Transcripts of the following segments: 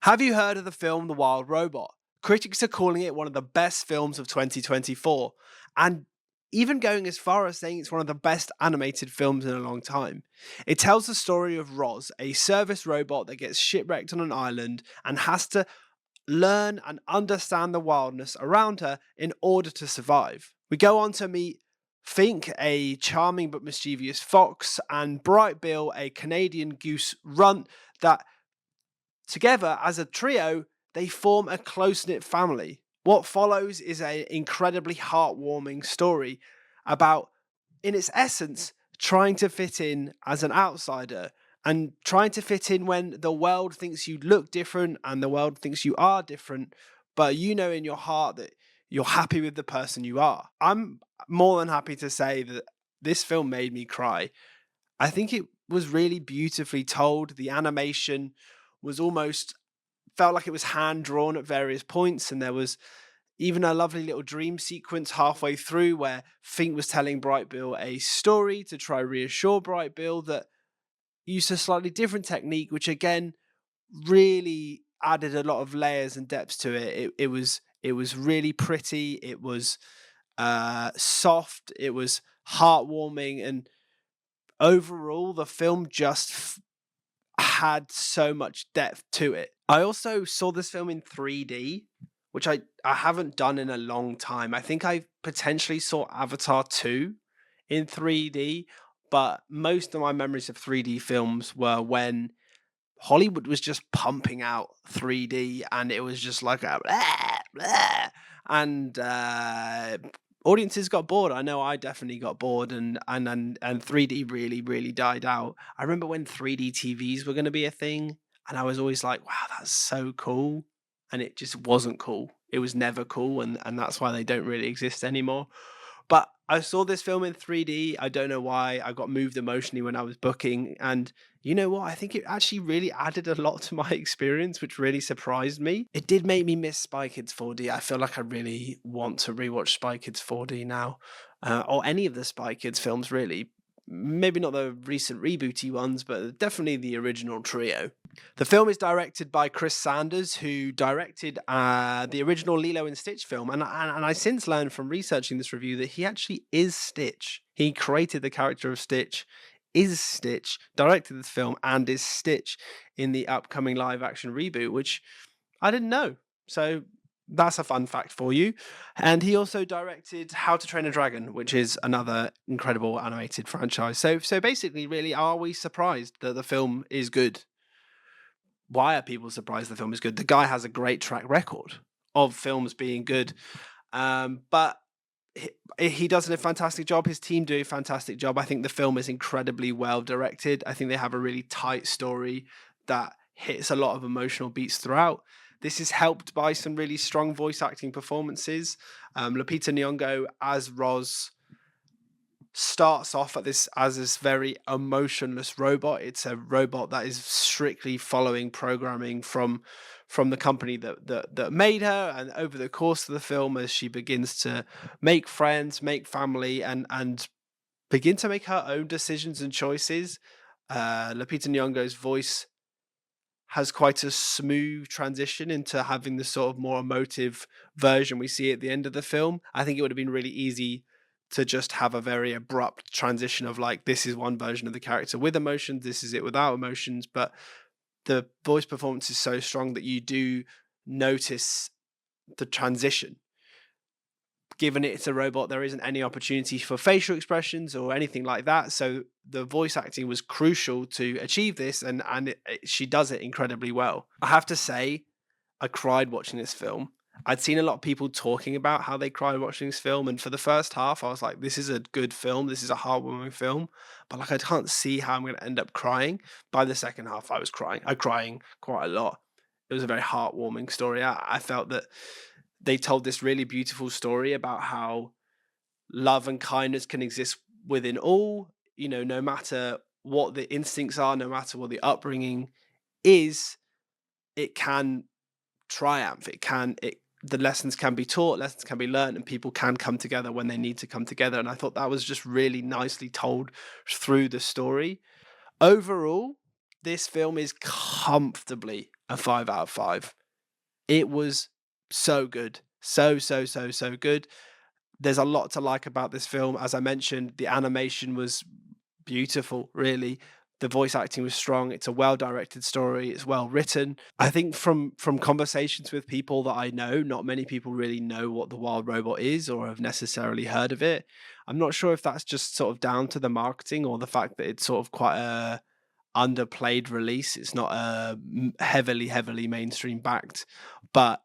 Have you heard of the film The Wild Robot? Critics are calling it one of the best films of 2024, and even going as far as saying it's one of the best animated films in a long time. It tells the story of Roz, a service robot that gets shipwrecked on an island and has to learn and understand the wildness around her in order to survive. We go on to meet Fink, a charming but mischievous fox, and Bright Bill, a Canadian goose runt that together as a trio, they form a close knit family. What follows is an incredibly heartwarming story about, in its essence, trying to fit in as an outsider and trying to fit in when the world thinks you look different and the world thinks you are different, but you know in your heart that you're happy with the person you are. I'm more than happy to say that this film made me cry. I think it was really beautifully told. The animation was almost felt like it was hand drawn at various points, and there was even a lovely little dream sequence halfway through where Fink was telling Bright Bill a story to try reassure Bright Bill that used a slightly different technique, which again really added a lot of layers and depths to it. It was really pretty. It was soft. It was heartwarming, and overall, the film just had so much depth to it. I also saw this film in 3D, which I haven't done in a long time. I think I potentially saw Avatar 2 in 3D, but most of my memories of 3D films were when Hollywood was just pumping out 3D and it was just like a blah, blah, and audiences got bored. I know I definitely got bored, and 3D really died out. I remember when 3D TVs were going to be a thing, and I was always like, "Wow, that's so cool," and it just wasn't cool. It was never cool, and that's why they don't really exist anymore. But I saw this film in 3D. I don't know why. I got moved emotionally when I was booking, and you know what? I think it actually really added a lot to my experience, which really surprised me. It did make me miss Spy Kids 4D. I feel like I really want to rewatch Spy Kids 4D now, or any of the Spy Kids films, really. Maybe not the recent rebooty ones, but definitely the original trio. The film is directed by Chris Sanders, who directed the original Lilo and Stitch film, and I since learned from researching this review that he actually is Stitch. He created the character of Stitch, is Stitch, directed this film, and is Stitch in the upcoming live action reboot, which I didn't know. So that's a fun fact for you. And he also directed How to Train a Dragon, which is another incredible animated franchise. So basically, really, are we surprised that the film is good? Why are people surprised the film is good? The guy has a great track record of films being good, but he does a fantastic job. His team do a fantastic job. I think the film is incredibly well directed. I think they have a really tight story that hits a lot of emotional beats throughout. This is helped by some really strong voice acting performances. Lupita Nyong'o as Roz starts off at this as this very emotionless robot. It's a robot that is strictly following programming from the company that made her. And over the course of the film, as she begins to make friends, make family, and begin to make her own decisions and choices, Lupita Nyong'o's voice has quite a smooth transition into having the sort of more emotive version we see at the end of the film. I think it would have been really easy to just have a very abrupt transition of like, this is one version of the character with emotions, this is it without emotions. But the voice performance is so strong that you do notice the transition. Given it's a robot, there isn't any opportunity for facial expressions or anything like that. So the voice acting was crucial to achieve this, and she does it incredibly well. I have to say, I cried watching this film. I'd seen a lot of people talking about how they cried watching this film, and for the first half, I was like, "This is a good film. This is a heartwarming film," but like, I can't see how I'm going to end up crying. By the second half, I was crying. I'm crying quite a lot. It was a very heartwarming story. I felt that they told this really beautiful story about how love and kindness can exist within all, no matter what the instincts are, no matter what the upbringing is, it can triumph. The lessons can be taught, lessons can be learned, and people can come together when they need to come together. And I thought that was just really nicely told through the story. Overall, This film is comfortably a 5 out of 5. It was so good. So good. There's a lot to like about this film. As I mentioned, the animation was beautiful, really. The voice acting was strong. It's a well-directed story. It's well written. I think from conversations with people that I know, not many people really know what The Wild Robot is or have necessarily heard of it. I'm not sure if that's just sort of down to the marketing or the fact that it's sort of quite a underplayed release. It's not heavily mainstream backed, but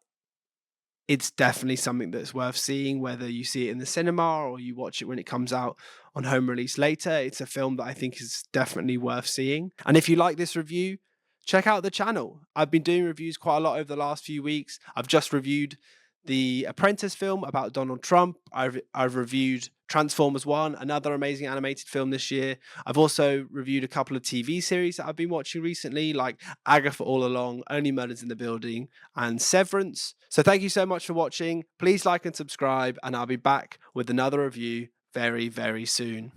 it's definitely something that's worth seeing, whether you see it in the cinema or you watch it when it comes out on home release later. It's a film that I think is definitely worth seeing. And if you like this review, check out the channel. I've been doing reviews quite a lot over the last few weeks. I've just reviewed the Apprentice film about Donald Trump. I've reviewed Transformers 1, another amazing animated film this year. I've also reviewed a couple of TV series that I've been watching recently, like Agatha All Along, Only Murders in the Building, and Severance. So thank you so much for watching. Please like and subscribe, and I'll be back with another review very, very soon.